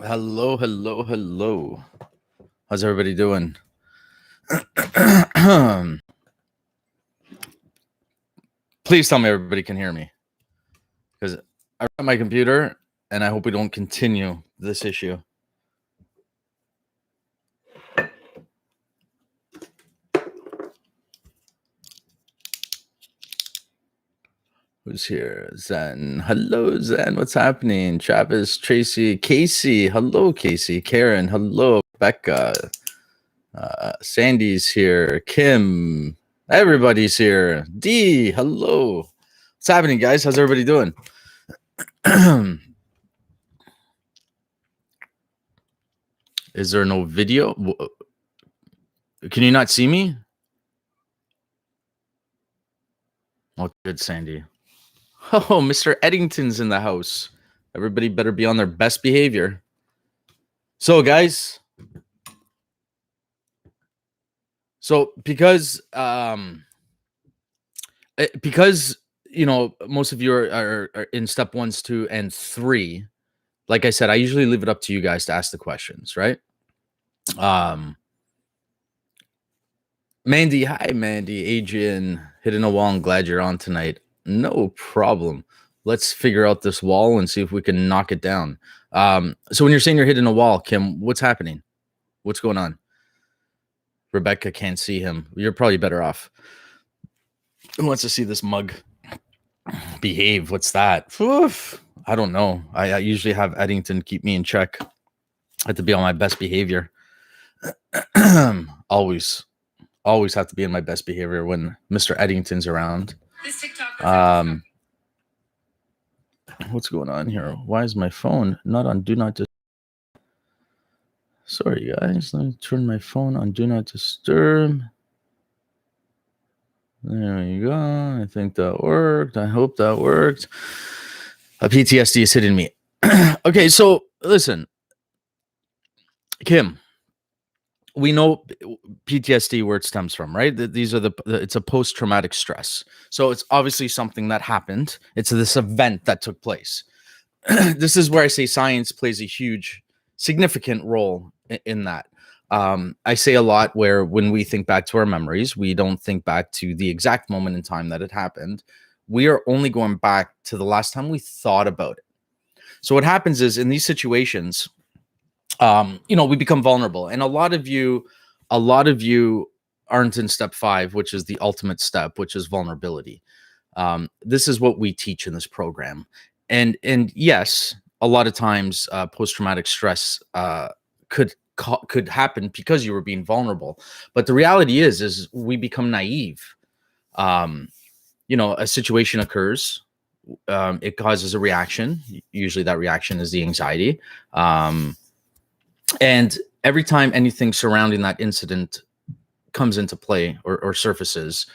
Hello, hello, hello. How's everybody doing? Please tell me everybody can hear me, because I run my computer and I hope we don't continue this issue. Who's here? Zen. Hello, Zen. What's happening? Travis, Tracy, Casey. Hello, Casey. Karen. Hello, Becca. Sandy's here. Kim. Everybody's here. D. Hello. What's happening, guys? How's everybody doing? Is there no video? Can you not see me? Oh, good, Sandy. Oh, Mr. Eddington's in the house. Everybody better be on their best behavior. So, guys, because you know, most of you are in step 1, 2, and 3. Like I said, I usually leave it up to you guys to ask the questions, right? Mandy, hi, Mandy. Adrian, hitting a wall. I'm glad you're on tonight. No problem. Let's figure out this wall and see if we can knock it down. So when you're saying you're hitting a wall, Kim, what's happening? What's going on? Rebecca can't see him. You're probably better off. Who wants to see this mug behave? What's that? Oof. I don't know. I usually have Eddington keep me in check. I have to be on my best behavior. Always have to be in my best behavior when Mr. Eddington's around. What's going on here? Why is my phone not on Do Not Disturb? Sorry, guys. Let me turn my phone on Do Not Disturb. There you go. I think that worked. I hope that worked. A PTSD is hitting me. Okay, so listen, Kim. We know PTSD where it stems from, right? These are it's a post-traumatic stress. So it's obviously something that happened. It's this event that took place. This is where I say science plays a huge, significant role in that. I say a lot where when we think back to our memories, we don't think back to the exact moment in time that it happened. We are only going back to the last time we thought about it. So what happens is in these situations, you know, we become vulnerable, and a lot of you aren't in step 5, which is the ultimate step, which is vulnerability. This is what we teach in this program, and yes, a lot of times post-traumatic stress could happen because you were being vulnerable, but the reality is we become naive. You know, a situation occurs, it causes a reaction. Usually that reaction is the anxiety. And every time anything surrounding that incident comes into play or surfaces,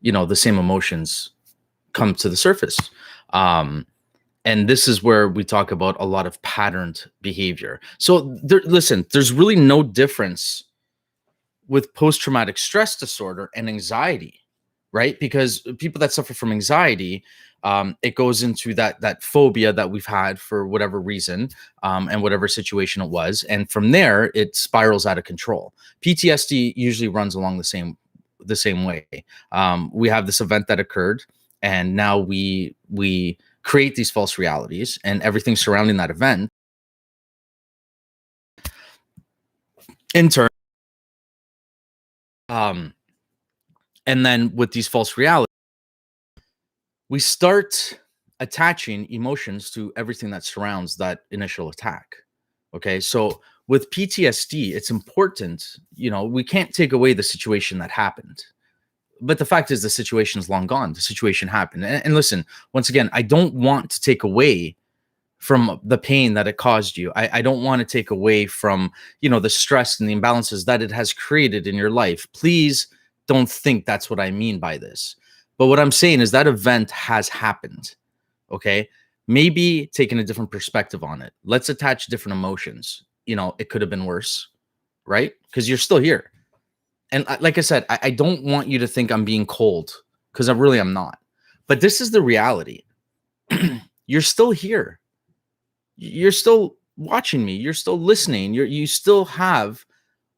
you know, the same emotions come to the surface. And this is where we talk about a lot of patterned behavior. So listen, there's really no difference with post-traumatic stress disorder and anxiety, right? Because people that suffer from anxiety, it goes into that phobia that we've had for whatever reason, and whatever situation it was, and from there it spirals out of control. PTSD usually runs along the same way. We have this event that occurred, and now we create these false realities, and everything surrounding that event in turn. And then with these false realities, we start attaching emotions to everything that surrounds that initial attack. Okay, so with PTSD, it's important, you know, we can't take away the situation that happened. But the fact is, the situation is long gone. The situation happened. And listen, once again, I don't want to take away from the pain that it caused you. I don't want to take away from, you know, the stress and the imbalances that it has created in your life. Please don't think that's what I mean by this. But what I'm saying is that event has happened. Okay. Maybe taking a different perspective on it. Let's attach different emotions. You know, it could have been worse, right? Because you're still here. And like I said, I don't want you to think I'm being cold, because I'm not. But this is the reality. You're still here. You're still watching me, you're still listening, you still have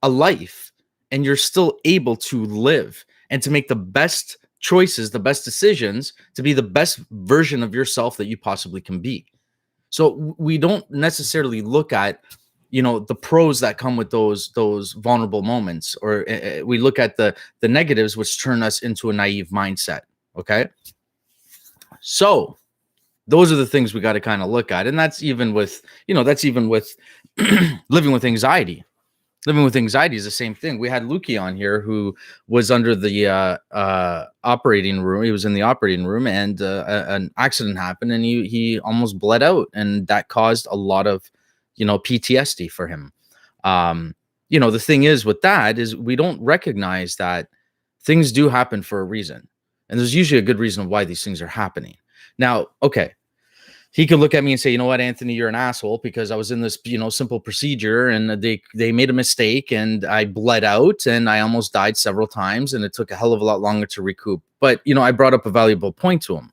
a life, and you're still able to live and to make the best choices, the best decisions, to be the best version of yourself that you possibly can be. So we don't necessarily look at, the pros that come with those vulnerable moments, or we look at the negatives, which turn us into a naive mindset. Okay, so those are the things we got to kind of look at, and that's even with living with anxiety. Living with anxiety is the same thing. We had Lukey on here who was under the operating room. He was in the operating room, and an accident happened, and he almost bled out, and that caused a lot of PTSD for him. The thing is with that is we don't recognize that things do happen for a reason, and there's usually a good reason why these things are happening. Now, okay, he could look at me and say, you know what, Anthony, you're an asshole because I was in this, simple procedure, and they made a mistake, and I bled out, and I almost died several times, and it took a hell of a lot longer to recoup. But, I brought up a valuable point to him.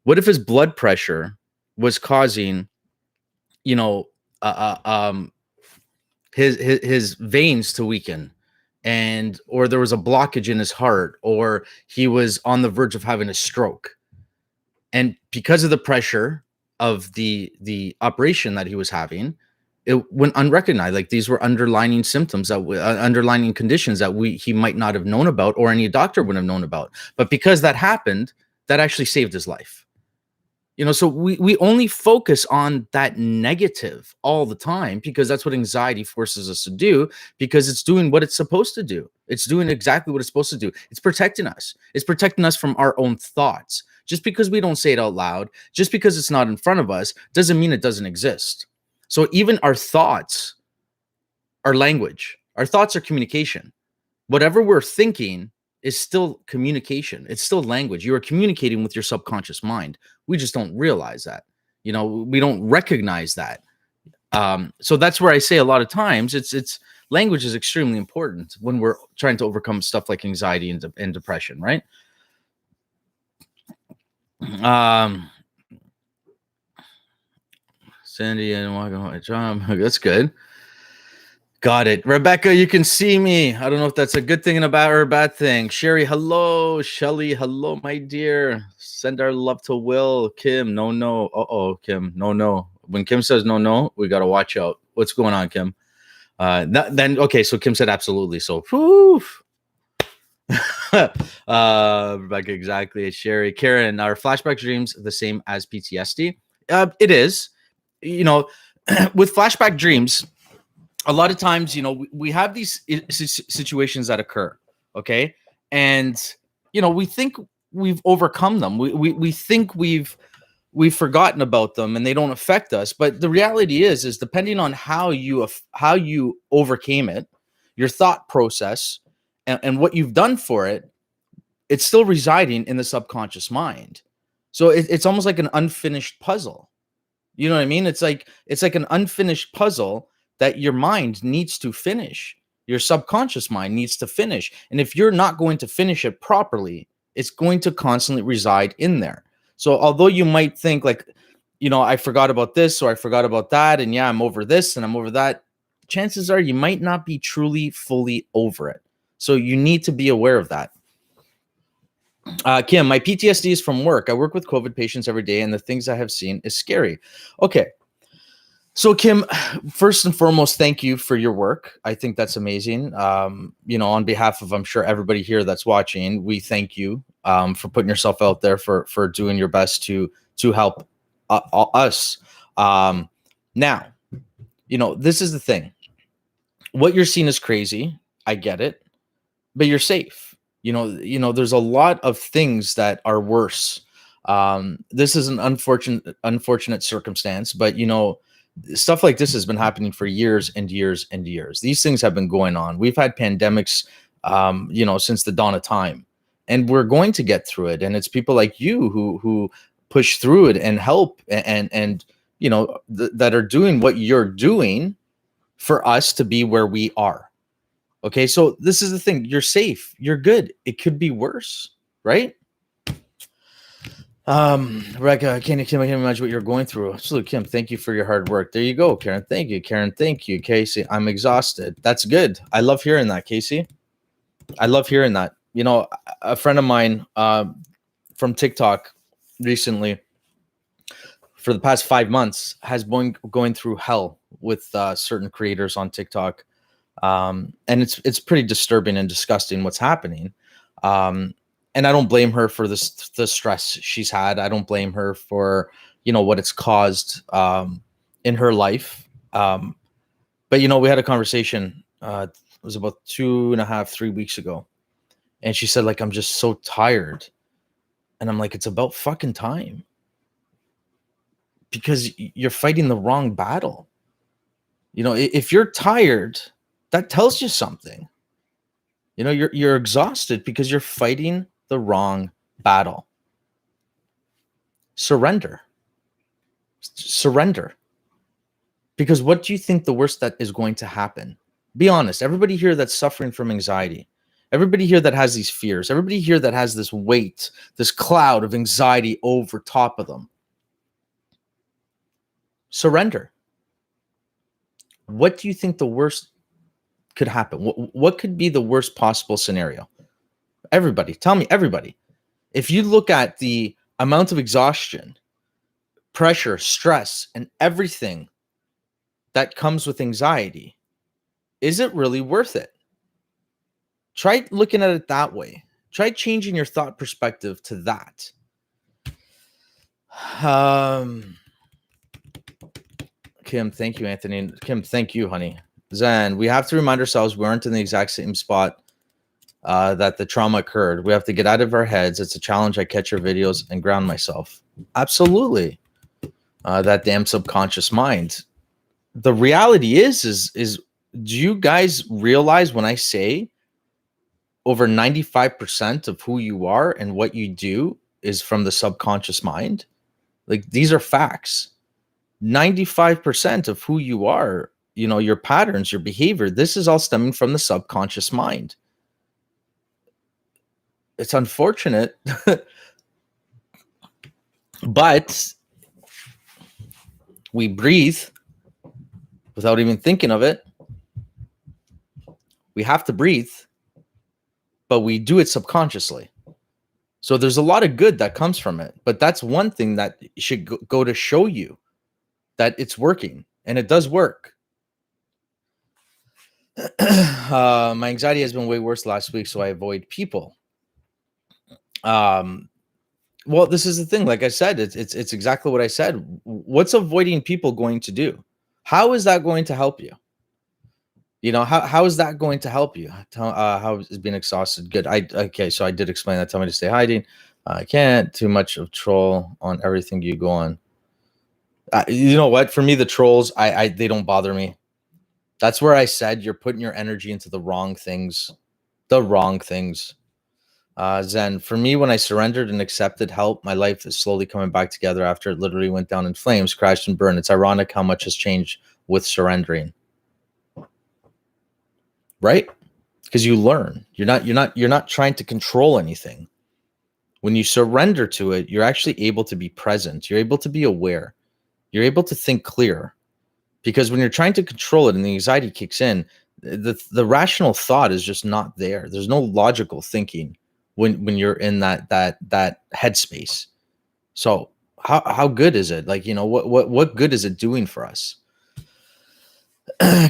What if his blood pressure was causing, his veins to weaken, or there was a blockage in his heart, or he was on the verge of having a stroke? And because of the pressure of the operation that he was having, it went unrecognized. Like, these were underlying symptoms, underlying conditions that he might not have known about, or any doctor would have known about. But because that happened, that actually saved his life. So we only focus on that negative all the time, because that's what anxiety forces us to do, because it's doing what it's supposed to do. It's doing exactly what it's supposed to do. It's protecting us. It's protecting us from our own thoughts. Just because we don't say it out loud, just because it's not in front of us, doesn't mean it doesn't exist. So even our thoughts are language. Our thoughts are communication. Whatever we're thinking is still communication. It's still language. You are communicating with your subconscious mind. We just don't realize that. We don't recognize that. So that's where I say a lot of times it's language is extremely important when we're trying to overcome stuff like anxiety and depression, right? Sandy and walking home. John, that's good. Got it. Rebecca, you can see me. I don't know if that's a good thing or a bad thing. Sherry, hello. Shelly, hello, my dear. Send our love to Will. Kim, no. Uh-oh, Kim, no. When Kim says no, we got to watch out. What's going on, Kim? Okay, so Kim said absolutely. So, whew. Rebecca, exactly. Sherry, Karen, are flashback dreams the same as PTSD? It is. With flashback dreams, a lot of times, we have these situations that occur, okay? And, we think we've overcome them. We think we've forgotten about them and they don't affect us. But the reality is depending on how you overcame it, your thought process, and what you've done for it, it's still residing in the subconscious mind. So it's almost like an unfinished puzzle. You know what I mean? It's like an unfinished puzzle that your mind needs to finish. Your subconscious mind needs to finish. And if you're not going to finish it properly, it's going to constantly reside in there. So although you might think like, I forgot about this or I forgot about that, and yeah, I'm over this and I'm over that, chances are you might not be truly fully over it. So you need to be aware of that. Kim, my PTSD is from work. I work with COVID patients every day, and the things I have seen is scary. Okay. So Kim, first and foremost, thank you for your work. I think that's amazing. On behalf of, I'm sure, everybody here that's watching, we thank you for putting yourself out there, for doing your best to help us. Now, this is the thing. What you're seeing is crazy. I get it, but you're safe. There's a lot of things that are worse. This is an unfortunate circumstance, but stuff like this has been happening for years and years and years. These things have been going on. We've had pandemics, since the dawn of time, and we're going to get through it. And it's people like you who push through it and help and that are doing what you're doing for us to be where we are. Okay, so this is the thing. You're safe. You're good. It could be worse, right? Rebecca, I can't imagine what you're going through. Absolutely, Kim. Thank you for your hard work. There you go, Karen. Thank you, Karen. Thank you, Casey. I'm exhausted. That's good. I love hearing that, Casey. I love hearing that. You know, a friend of mine from TikTok recently, for the past 5 months, has been going through hell with certain creators on TikTok, and it's pretty disturbing and disgusting what's happening. And I don't blame her for the stress she's had. I don't blame her for what it's caused in her life. But we had a conversation. It was about 2.5, 3 weeks ago, and she said, like, I'm just so tired, and I'm like, it's about fucking time, because you're fighting the wrong battle. If you're tired, that tells you something. You're exhausted because you're fighting the wrong battle. Surrender. Because what do you think the worst that is going to happen? Be honest. Everybody here that's suffering from anxiety, everybody here that has these fears, everybody here that has this weight, this cloud of anxiety over top of them, surrender. What do you think the worst could happen? What could be the worst possible scenario? Everybody, tell me, everybody. If you look at the amount of exhaustion, pressure, stress, and everything that comes with anxiety, is it really worth it? Try looking at it that way. Try changing your thought perspective to that. Kim, thank you, Anthony. Kim, thank you, honey. Zen, we have to remind ourselves we aren't in the exact same spot that the trauma occurred. We have to get out of our heads. It's a challenge. I catch your videos and ground myself. Absolutely. That damn subconscious mind. The reality is do you guys realize when I say over 95% of who you are and what you do is from the subconscious mind? Like, these are facts. 95% of who you are, your patterns, your behavior, this is all stemming from the subconscious mind. It's unfortunate, but we breathe without even thinking of it. We have to breathe, but we do it subconsciously. So there's a lot of good that comes from it, but that's one thing that should go to show you that it's working, and it does work. My anxiety has been way worse last week, so I avoid people. Well, this is the thing. Like I said, it's exactly what I said. What's avoiding people going to do? How is that going to help you? How is that going to help you? How is being exhausted? Good. Okay, so I did explain that. Tell me to stay hiding. I can't. Too much of troll on everything you go on. You know what? For me, the trolls, they don't bother me. That's where I said you're putting your energy into the wrong things. The wrong things. Zen, for me, when I surrendered and accepted help, my life is slowly coming back together after it literally went down in flames, crashed and burned. It's ironic how much has changed with surrendering. Right? Because you learn. You're not trying to control anything. When you surrender to it, you're actually able to be present. You're able to be aware. You're able to think clear. Because when you're trying to control it and the anxiety kicks in, the rational thought is just not there. There's no logical thinking when you're in that headspace. So how good is it? Like, what good is it doing for us?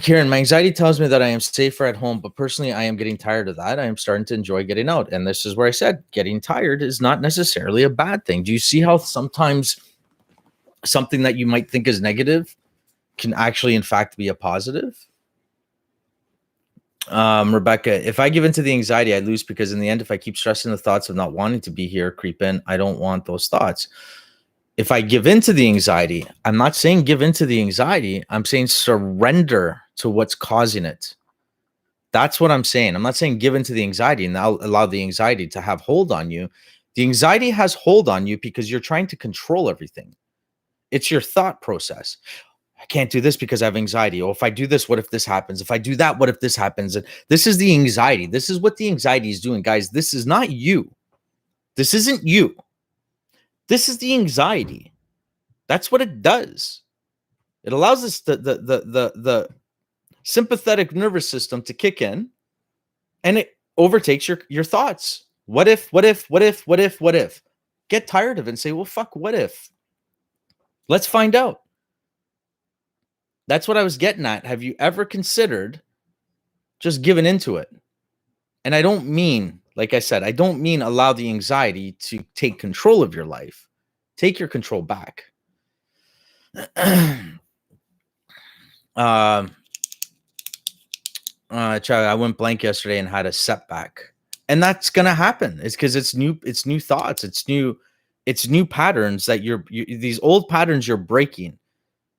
Karen, my anxiety tells me that I am safer at home, but personally, I am getting tired of that. I am starting to enjoy getting out. And this is where I said getting tired is not necessarily a bad thing. Do you see how sometimes something that you might think is negative can actually, in fact, be a positive? Rebecca, if I give into the anxiety, I lose, because in the end, if I keep stressing the thoughts of not wanting to be here creep in, I don't want those thoughts. If I give into the anxiety, I'm not saying give into the anxiety. I'm saying surrender to what's causing it. That's what I'm saying. I'm not saying give into the anxiety and allow the anxiety to have hold on you. The anxiety has hold on you because you're trying to control everything. It's your thought process. I can't do this because I have anxiety. Oh, if I do this, what if this happens? If I do that, what if this happens? And this is the anxiety. This is what the anxiety is doing, guys. This is not you. This isn't you. This is the anxiety. That's what it does. It allows us the sympathetic nervous system to kick in, and it overtakes your thoughts. What if, what if, what if, what if, what if? Get tired of it and say, well, fuck, what if? Let's find out. That's what I was getting at. Have you ever considered just giving into it? And I don't mean, like I said, I don't mean allow the anxiety to take control of your life. Take your control back. I went blank yesterday and had a setback, and that's gonna happen. It's because it's new thoughts, it's new patterns that you these old patterns you're breaking.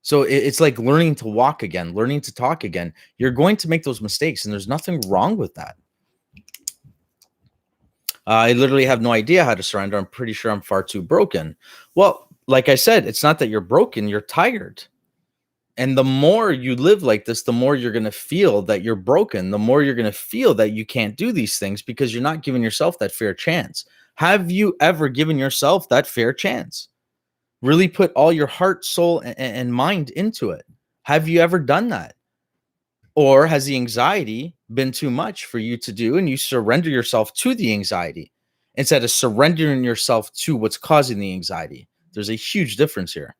So it's like learning to walk again, learning to talk again. You're going to make those mistakes, and there's nothing wrong with that. I literally have no idea how to surrender. I'm pretty sure I'm far too broken. Well, like I said, it's not that you're broken, you're tired. And the more you live like this, the more you're going to feel that you're broken, the more you're going to feel that you can't do these things because you're not giving yourself that fair chance. Have you ever given yourself that fair chance? Really put all your heart, soul, and mind into it. Have you ever done that? Or has the anxiety been too much for you to do and you surrender yourself to the anxiety instead of surrendering yourself to what's causing the anxiety? There's a huge difference here.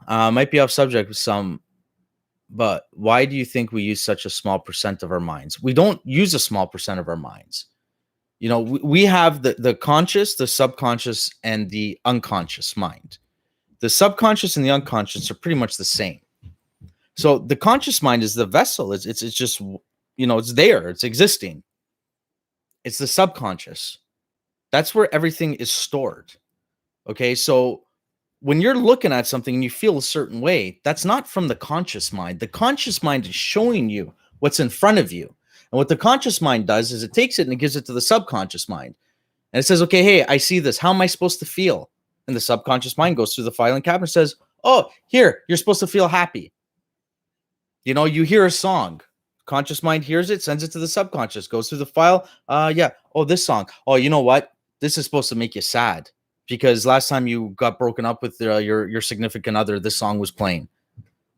Might be off subject with some, but why do you think we use such a small percent of our minds? We don't use a small percent of our minds. You know, we have the conscious, the subconscious, and the unconscious mind. The subconscious and the unconscious are pretty much the same. So the conscious mind is the vessel. It's just, you know, it's there. It's existing. It's the subconscious. That's where everything is stored. Okay, so when you're looking at something and you feel a certain way, that's not from the conscious mind. The conscious mind is showing you what's in front of you. And what the conscious mind does is it takes it and it gives it to the subconscious mind. And it says, okay, hey, I see this. How am I supposed to feel? And the subconscious mind goes through the filing cabinet and says, oh, here, you're supposed to feel happy. You know, you hear a song. Conscious mind hears it, sends it to the subconscious, goes through the file. Yeah. Oh, this song. Oh, you know what? This is supposed to make you sad because last time you got broken up with your significant other, this song was playing.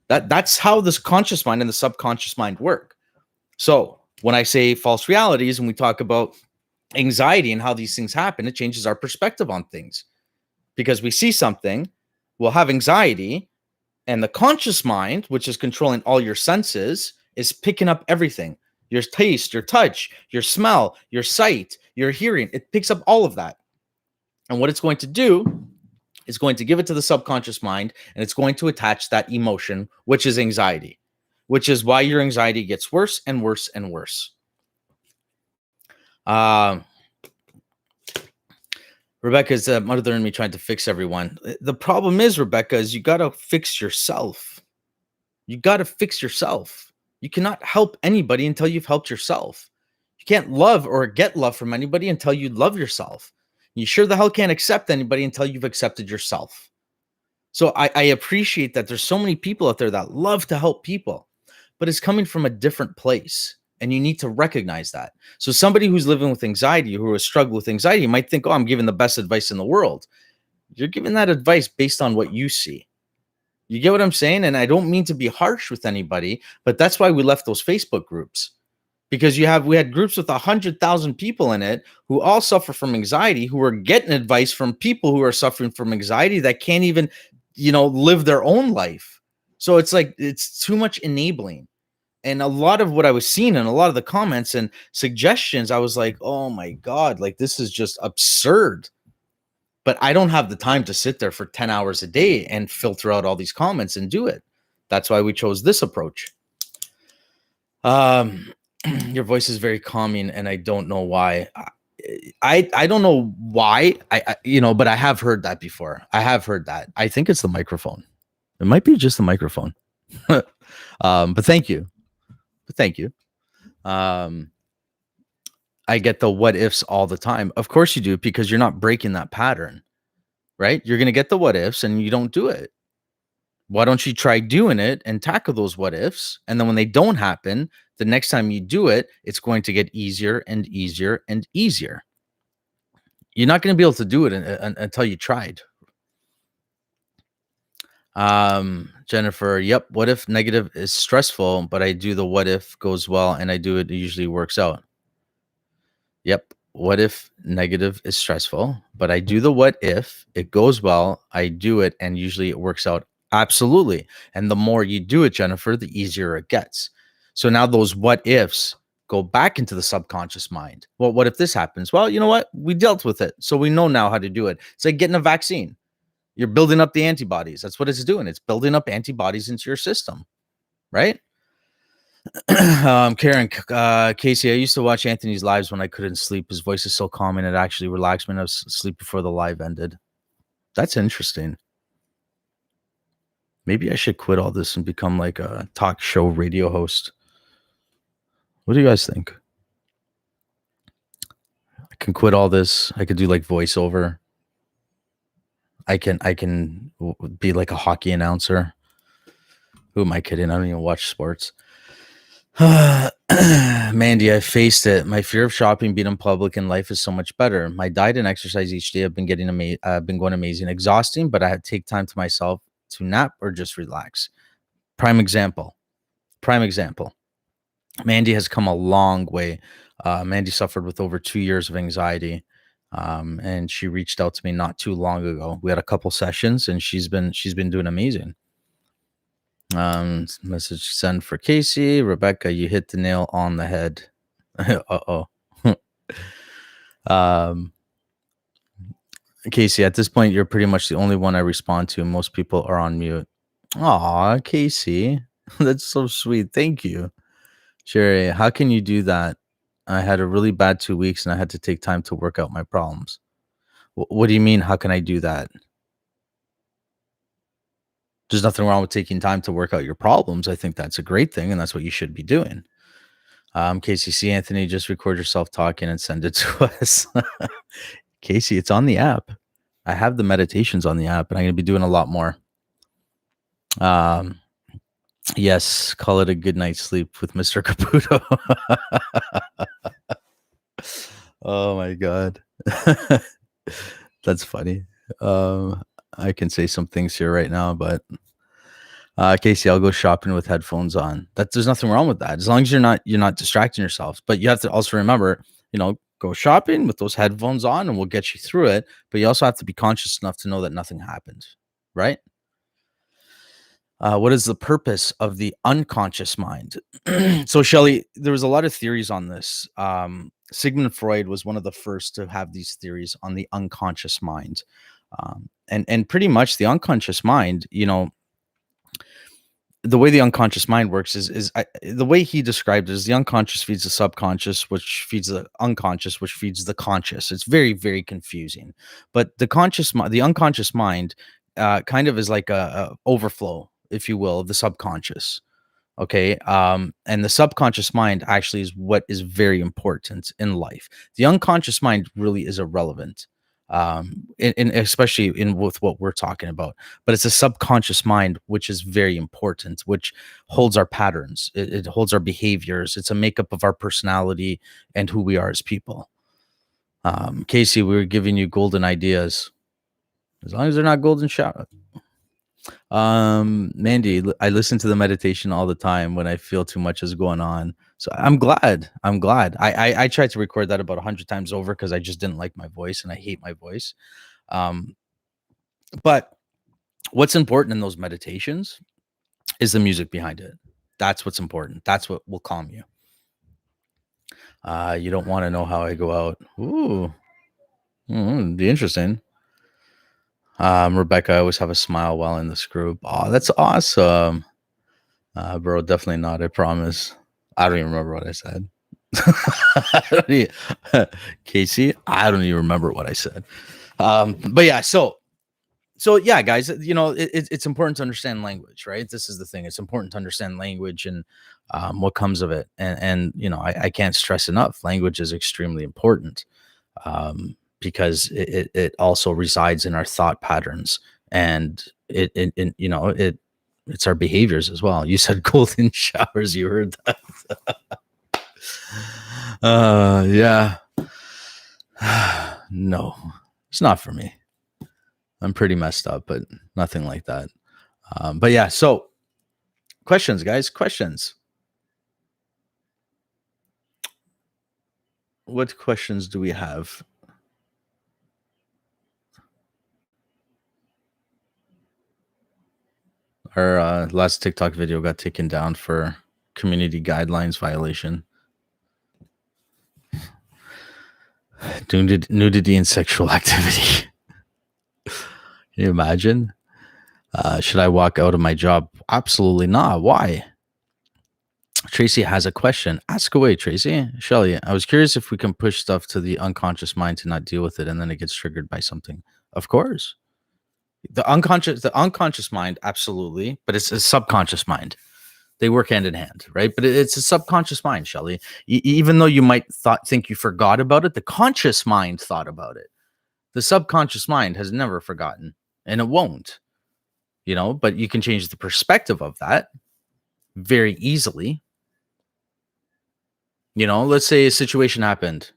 That's how this conscious mind and the subconscious mind work. So when I say false realities and we talk about anxiety and how these things happen, it changes our perspective on things because we see something, we'll have anxiety, and the conscious mind, which is controlling all your senses, is picking up everything. Your taste, your touch, your smell, your sight, your hearing. It picks up all of that. And what it's going to do is going to give it to the subconscious mind, and it's going to attach that emotion, which is anxiety, which is why your anxiety gets worse and worse and worse. Rebecca's mother and me trying to fix everyone. The problem is, Rebecca, is you got to fix yourself. You got to fix yourself. You cannot help anybody until you've helped yourself. You can't love or get love from anybody until you love yourself. You sure the hell can't accept anybody until you've accepted yourself. So I appreciate that there's so many people out there that love to help people, but it's coming from a different place. And you need to recognize that. So somebody who's living with anxiety, who has struggled with anxiety, might think, oh, I'm giving the best advice in the world. You're giving that advice based on what you see. You get what I'm saying? And I don't mean to be harsh with anybody, but that's why we left those Facebook groups. Because we had groups with 100,000 people in it who all suffer from anxiety, who are getting advice from people who are suffering from anxiety that can't even, live their own life. So it's like, it's too much enabling. And a lot of what I was seeing in a lot of the comments and suggestions, I was like, oh my God, like this is just absurd. But I don't have the time to sit there for 10 hours a day and filter out all these comments and do it. That's why we chose this approach. Your voice is very calming, and I don't know why. I don't know why. But I have heard that before. I have heard that. I think it's the microphone. It might be just the microphone. But thank you. I get the what ifs all the time. Of course you do, because you're not breaking that pattern, right? You're going to get the what ifs and you don't do it. Why don't you try doing it and tackle those what ifs? And then when they don't happen, the next time you do it, it's going to get easier and easier and easier. you're not going to be able to do it until you tried. Jennifer, yep. What if negative is stressful, but I do the what if goes well and I do it usually works out? Yep. What if negative is stressful, but I do the what if it goes well, I do it and usually it works out? Absolutely. And the more you do it, Jennifer, the easier it gets. So now those what ifs go back into the subconscious mind. Well, what if this happens? Well, you know what? We dealt with it. So we know now how to do it. It's like getting a vaccine. You're building up the antibodies. That's what it's doing. It's building up antibodies into your system, right? Karen, Casey, I used to watch Anthony's lives when I couldn't sleep. His voice is so calming. It actually relaxed me. I was asleep before the live ended. That's interesting. Maybe I should quit all this and become like a talk show radio host. What do you guys think? I can quit all this. I could do like voiceover. I can be like a hockey announcer. Who am I kidding? I don't even watch sports. Mandy, I faced it. My fear of shopping, being in public, and life is so much better. My diet and exercise each day have been going amazing, exhausting, but I had to take time to myself to nap or just relax. Prime example. Mandy has come a long way. Mandy suffered with over 2 years of anxiety, and she reached out to me not too long ago. We had a couple sessions, and she's been doing amazing. Message sent for Casey. Rebecca, you hit the nail on the head. Uh-oh. Casey, at this point, you're pretty much the only one I respond to. Most people are on mute. Aw, Casey. That's so sweet. Thank you. Sherry, how can you do that? I had a really bad 2 weeks and I had to take time to work out my problems. What do you mean? How can I do that? There's nothing wrong with taking time to work out your problems. I think that's a great thing, and that's what you should be doing. KCC Anthony, just record yourself talking and send it to us. Casey, it's on the app. I have the meditations on the app, and I'm going to be doing a lot more. Yes, call it a good night's sleep with Mr. Caputo. Oh my God. That's funny. I can say some things here right now, but Casey, I'll go shopping with headphones on. There's nothing wrong with that, as long as you're not distracting yourself. But you have to also remember, go shopping with those headphones on, and we'll get you through it. But you also have to be conscious enough to know that nothing happened, right? What is the purpose of the unconscious mind? So, Shelley, there was a lot of theories on this. Sigmund Freud was one of the first to have these theories on the unconscious mind. And pretty much the unconscious mind, the way the unconscious mind works is the way he described it is the unconscious feeds the subconscious, which feeds the unconscious, which feeds the conscious. It's very, very confusing. But the unconscious mind kind of is like a overflow, if you will, of the subconscious. Okay. And the subconscious mind actually is what is very important in life. The unconscious mind really is irrelevant. Especially with what we're talking about, but it's a subconscious mind which is very important, which holds our patterns, it holds our behaviors, it's a makeup of our personality and who we are as people. Casey, we were giving you golden ideas, as long as they're not golden shower. Mandy, I listen to the meditation all the time when I feel too much is going on. So I'm glad. I tried to record that about 100 times over because I just didn't like my voice and I hate my voice. But what's important in those meditations is the music behind it. That's what's important. That's what will calm you. You don't want to know how I go out. Ooh, be interesting. Rebecca, I always have a smile while in this group. Oh, that's awesome. Bro, definitely not. I promise. I don't even remember what I said. Casey, I don't even remember what I said. But yeah, so yeah, guys, it's important to understand language, right? This is the thing. It's important to understand language and what comes of it. And I can't stress enough. Language is extremely important. Because it also resides in our thought patterns, and it's our behaviors as well. You said golden showers. You heard that. Yeah. No, it's not for me. I'm pretty messed up, but nothing like that. But yeah, so questions, guys, questions. What questions do we have? Our last TikTok video got taken down for community guidelines violation. Nudity and sexual activity. Can you imagine? Should I walk out of my job? Absolutely not. Why? Tracy has a question. Ask away, Tracy. Shelly, I was curious if we can push stuff to the unconscious mind to not deal with it and then it gets triggered by something. Of course. The unconscious mind, absolutely, but it's a subconscious mind. They work hand in hand, right? But it's a subconscious mind, Shelly. Even though you might think you forgot about it, the conscious mind thought about it. The subconscious mind has never forgotten, and it won't. But you can change the perspective of that very easily. Let's say a situation happened.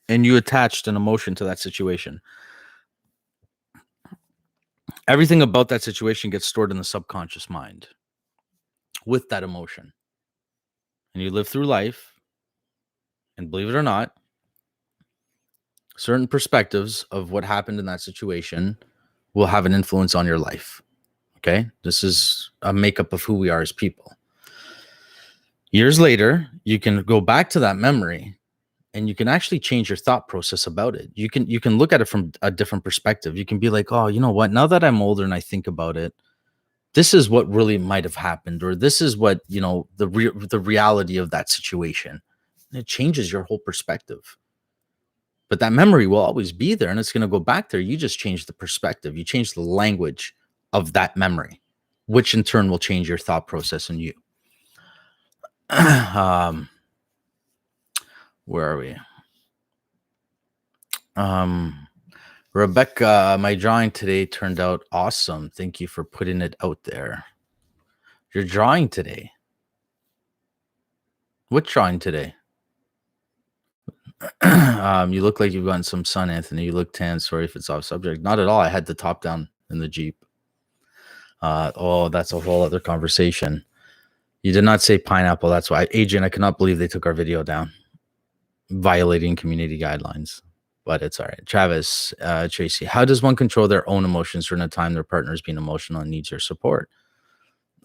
And you attached an emotion to that situation. Everything about that situation gets stored in the subconscious mind with that emotion. And you live through life, and believe it or not, certain perspectives of what happened in that situation will have an influence on your life. Okay? This is a makeup of who we are as people. Years later, you can go back to that memory and you can actually change your thought process about it. You can look at it from a different perspective. You can be like, oh, you know what? Now that I'm older and I think about it, this is what really might have happened, or this is what, the reality of that situation. And it changes your whole perspective. But that memory will always be there and it's going to go back there. You just change the perspective. You change the language of that memory, which in turn will change your thought process in you. Where are we? Rebecca, my drawing today turned out awesome. Thank you for putting it out there. Your drawing today. What drawing today? You look like you've gotten some sun, Anthony. You look tan. Sorry if it's off subject. Not at all. I had the top down in the Jeep. That's a whole other conversation. You did not say pineapple. That's why. Adrian, I cannot believe they took our video down. Violating community guidelines. But it's all right. Travis, Tracy, how does one control their own emotions during a time their partner is being emotional and needs your support?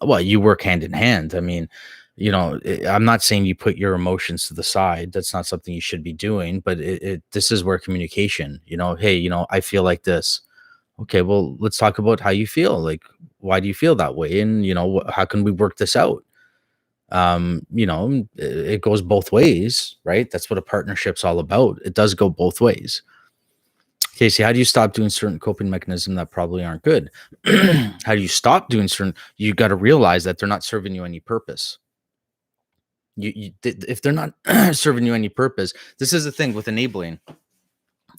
Well, you work hand in hand. I mean, I'm not saying you put your emotions to the side. That's not something you should be doing. But this is where communication, hey, I feel like this. Okay, well, let's talk about how you feel. Like, why do you feel that way? And, how can we work this out? It goes both ways, right? That's what a partnership's all about. It does go both ways. Casey, how do you stop doing certain coping mechanisms that probably aren't good? How do you stop doing you got to realize that they're not serving you any purpose. If they're not serving you any purpose, this is the thing with enabling.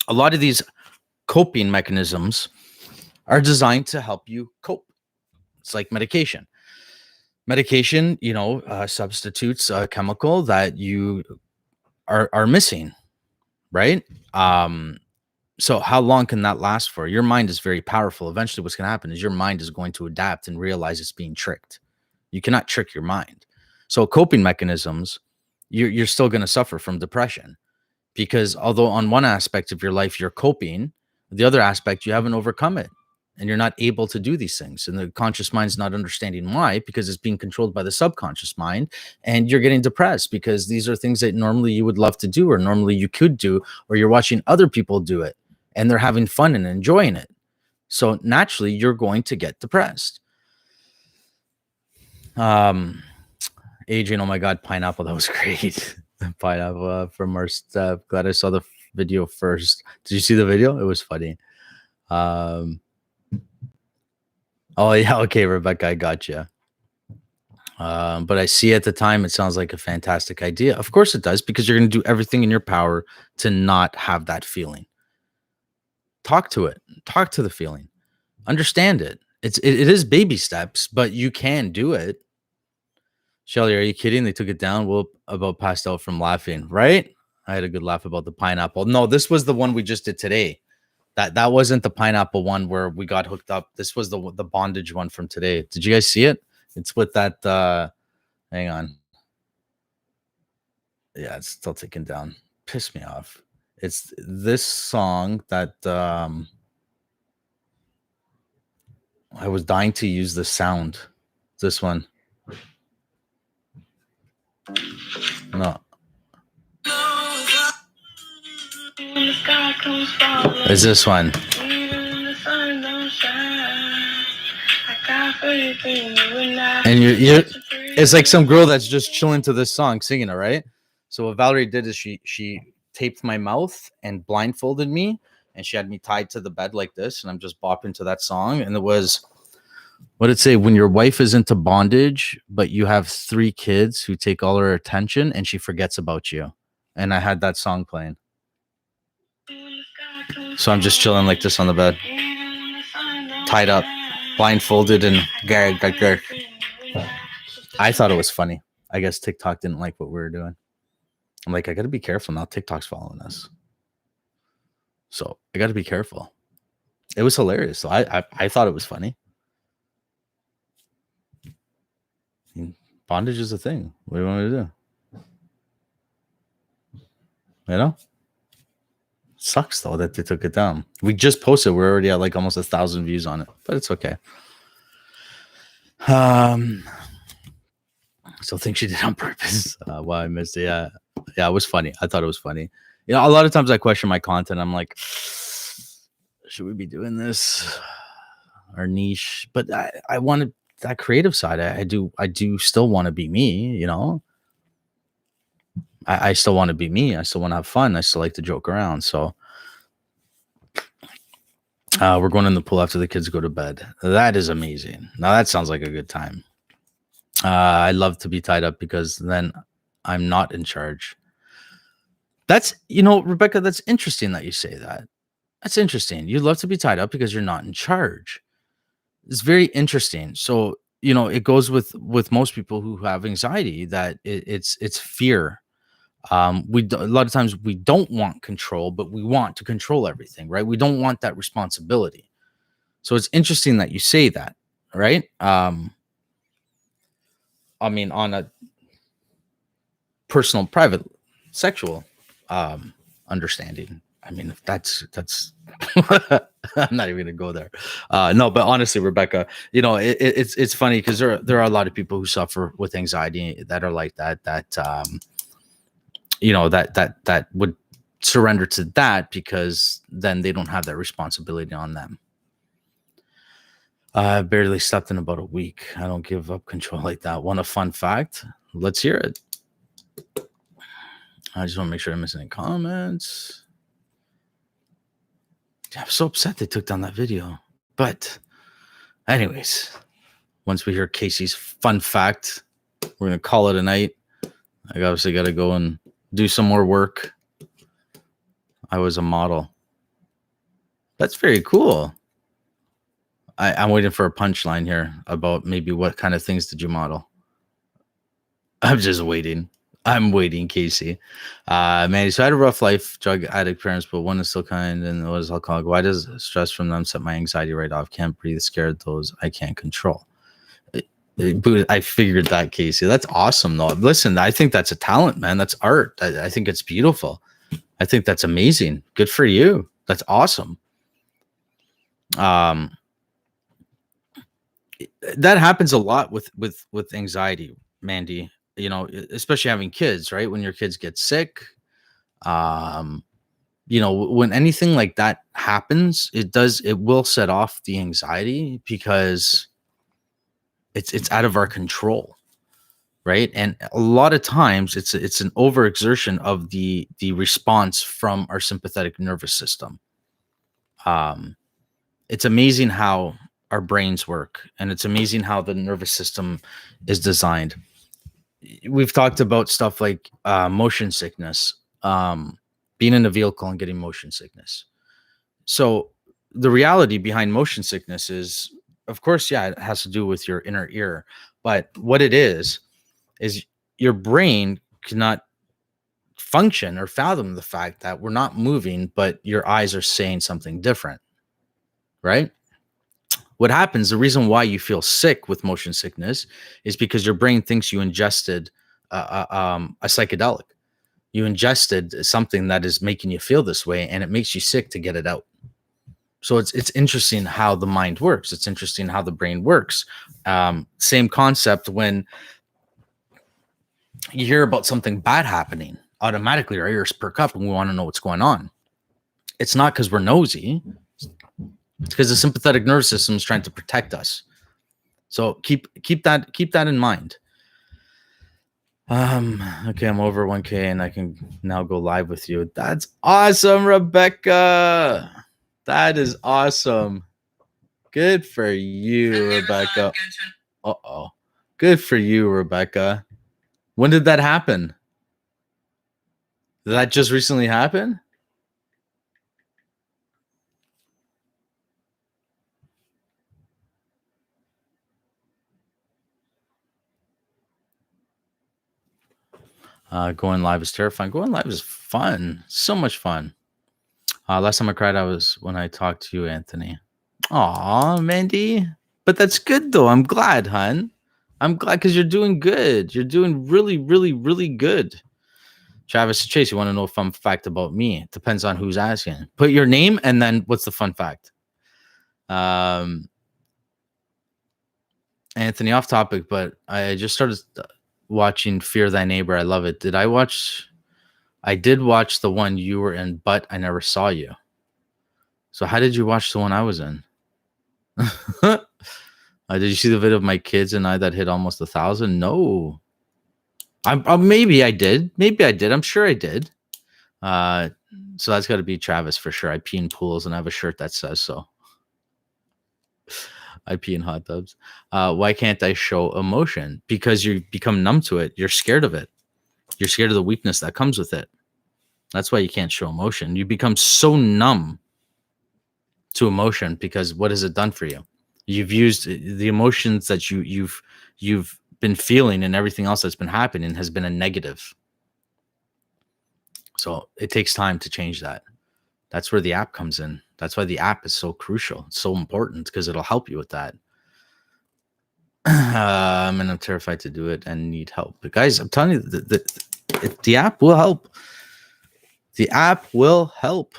A lot of these coping mechanisms are designed to help you cope. It's like medication. Medication, substitutes a chemical that you are missing, right? So how long can that last for? Your mind is very powerful. Eventually what's going to happen is your mind is going to adapt and realize it's being tricked. You cannot trick your mind. So coping mechanisms, you're still going to suffer from depression, because although on one aspect of your life you're coping, the other aspect you haven't overcome it. And you're not able to do these things. And the conscious mind's not understanding why, because it's being controlled by the subconscious mind. And you're getting depressed because these are things that normally you would love to do, or normally you could do, or you're watching other people do it and they're having fun and enjoying it. So naturally you're going to get depressed. Adrian, oh my God, pineapple. That was great. Pineapple from our staff. Glad I saw the video first. Did you see the video? It was funny. Oh yeah, okay, Rebecca, I got you. But I see at the time it sounds like a fantastic idea. Of course it does, because you're going to do everything in your power to not have that feeling. Talk to it. Talk to the feeling. Understand it. It is baby steps, but you can do it. Shelly, are you kidding? They took it down. Well, about passed out from laughing, right? I had a good laugh about the pineapple. No, this was the one we just did today. That wasn't the pineapple one where we got hooked up. This was the bondage one from today. Did you guys see it? It's with that hang on. Yeah, it's still taken down. Pissed me off. It's this song that I was dying to use the sound. This one. No. It's this one. And you're it's like some girl that's just chilling to this song, singing it, right? So what Valerie did is she taped my mouth and blindfolded me, and she had me tied to the bed like this, and I'm just bopping to that song. And it was, what did it say? When your wife is into bondage, but you have 3 kids who take all her attention, and she forgets about you. And I had that song playing. So I'm just chilling like this on the bed, tied up, blindfolded, and gagged like that. I thought it was funny. I guess TikTok didn't like what we were doing. I'm like, I got to be careful now. TikTok's following us. So I got to be careful. It was hilarious. So I thought it was funny. Bondage is a thing. What do you want me to do? You know? Sucks though that they took it down. We just posted. We're already at like almost 1,000 views on it, but it's okay. So I think she did it on purpose. Why I missed it. Yeah, it was funny. I thought it was funny. You know, a lot of times I question my content. I'm like, should we be doing this? Our niche, but I wanted that creative side. I do still want to be me. You know, I still want to be me. I still want to have fun. I still like to joke around. So we're going in the pool after the kids go to bed. That is amazing. Now that sounds like a good time. I love to be tied up because then I'm not in charge. That's, you know, Rebecca, that's interesting that you say that. That's interesting. You love to be tied up because you're not in charge. It's very interesting. So, you know, it goes with most people who have anxiety that it's fear. A lot of times we don't want control, but we want to control everything, right? We don't want that responsibility. So it's interesting that you say that, right? I mean, on a personal, private, sexual understanding. I mean, if that's I'm not even gonna go there. No, but honestly, Rebecca, you know, it's funny because there are a lot of people who suffer with anxiety that are like that you know, that would surrender to that because then they don't have that responsibility on them. I barely slept in about a week. I don't give up control like that. Want a fun fact? Let's hear it. I just want to make sure I miss any comments. I'm so upset they took down that video. But anyways, once we hear Casey's fun fact, we're going to call it a night. I obviously got to go and do some more work. I was a model. That's very cool. I'm waiting for a punchline here about maybe what kind of things did you model? I'm just waiting. I'm waiting, Casey. Mandy, so I had a rough life, drug addict parents, but one is still kind and what is alcoholic. Why does stress from them set my anxiety right off? Can't breathe, scared those I can't control. I figured that, Casey. That's awesome, though. Listen, I think that's a talent, man. That's art. I think it's beautiful. I think that's amazing. Good for you. That's awesome. That happens a lot with anxiety, Mandy. You know, especially having kids, right? When your kids get sick, you know, when anything like that happens, it will set off the anxiety because it's out of our control, right? And a lot of times it's an overexertion of the response from our sympathetic nervous system. It's amazing how our brains work, and it's amazing how the nervous system is designed. We've talked about stuff like motion sickness, being in a vehicle and getting motion sickness. So the reality behind motion sickness is, of course, yeah, it has to do with your inner ear. But what it is your brain cannot function or fathom the fact that we're not moving, but your eyes are saying something different, right? What happens, the reason why you feel sick with motion sickness is because your brain thinks you ingested a psychedelic. You ingested something that is making you feel this way, and it makes you sick to get it out. So it's interesting how the mind works. It's interesting how the brain works. Same concept when you hear about something bad happening, automatically our ears perk up and we want to know what's going on. It's not because we're nosy. It's because the sympathetic nervous system is trying to protect us. So keep that in mind. Okay, I'm over 1K and I can now go live with you. That's awesome, Rebecca. That is awesome. Good for you, Rebecca. Uh-oh. Good for you, Rebecca. When did that happen? Did that just recently happen? Going live is terrifying. Going live is fun. So much fun. Last time I cried, I was when I talked to you, Anthony. Aw, Mandy. But that's good, though. I'm glad, hon. I'm glad because you're doing good. You're doing really, really, really good. Travis Chase, you want to know a fun fact about me? It depends on who's asking. Put your name and then what's the fun fact? Anthony, off topic, but I just started watching Fear Thy Neighbor. I love it. I did watch the one you were in, but I never saw you. So how did you watch the one I was in? Did you see the video of my kids and I that hit almost 1,000? No. Maybe I did. I'm sure I did. So that's got to be Travis for sure. I pee in pools and I have a shirt that says so. I pee in hot tubs. Why can't I show emotion? Because you become numb to it. You're scared of it. You're scared of the weakness that comes with it. That's why you can't show emotion. You become so numb to emotion because what has it done for you? You've used the emotions that you've been feeling, and everything else that's been happening has been a negative. So it takes time to change that. That's where the app comes in. That's why the app is so crucial. It's so important because it'll help you with that. I'm terrified to do it and need help. But guys, I'm telling you, the app will help. The app will help.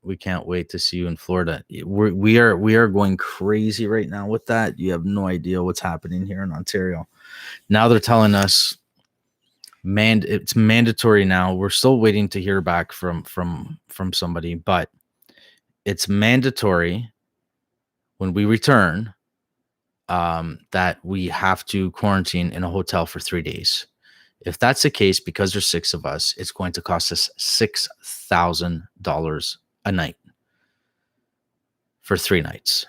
We can't wait to see you in Florida. We are going crazy right now with that. You have no idea what's happening here in Ontario. Now they're telling us it's mandatory now. We're still waiting to hear back from somebody, but it's mandatory when we return that we have to quarantine in a hotel for 3 days. If that's the case, because there's 6 of us, it's going to cost us $6,000 a night for 3 nights.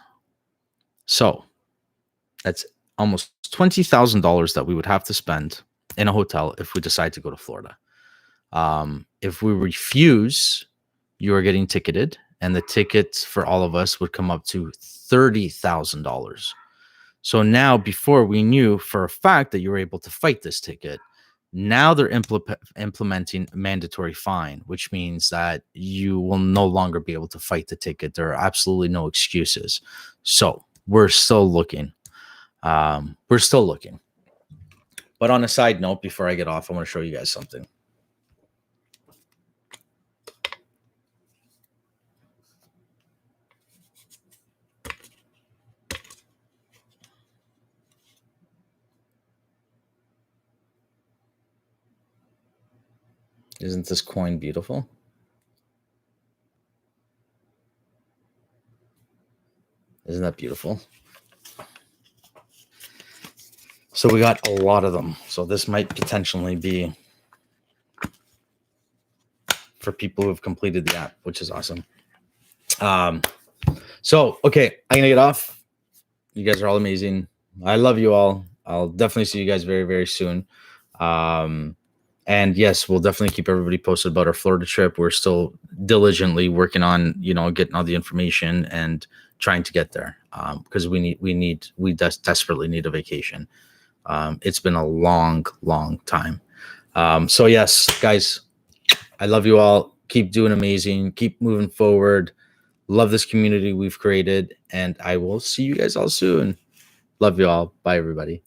So that's almost $20,000 that we would have to spend in a hotel if we decide to go to Florida. If we refuse, you are getting ticketed, and the tickets for all of us would come up to $30,000. So now, before we knew for a fact that you were able to fight this ticket, now they're implementing mandatory fine, which means that you will no longer be able to fight the ticket. There are absolutely no excuses. So we're still looking. But on a side note, before I get off, I want to show you guys something. Isn't this coin beautiful? Isn't that beautiful? So we got a lot of them. So this might potentially be for people who have completed the app, which is awesome. So, okay, I'm going to get off. You guys are all amazing. I love you all. I'll definitely see you guys very, very soon. And yes, we'll definitely keep everybody posted about our Florida trip. We're still diligently working on, getting all the information and trying to get there because we desperately need a vacation. It's been a long, long time. So yes, guys, I love you all. Keep doing amazing. Keep moving forward. Love this community we've created, and I will see you guys all soon. Love you all. Bye, everybody.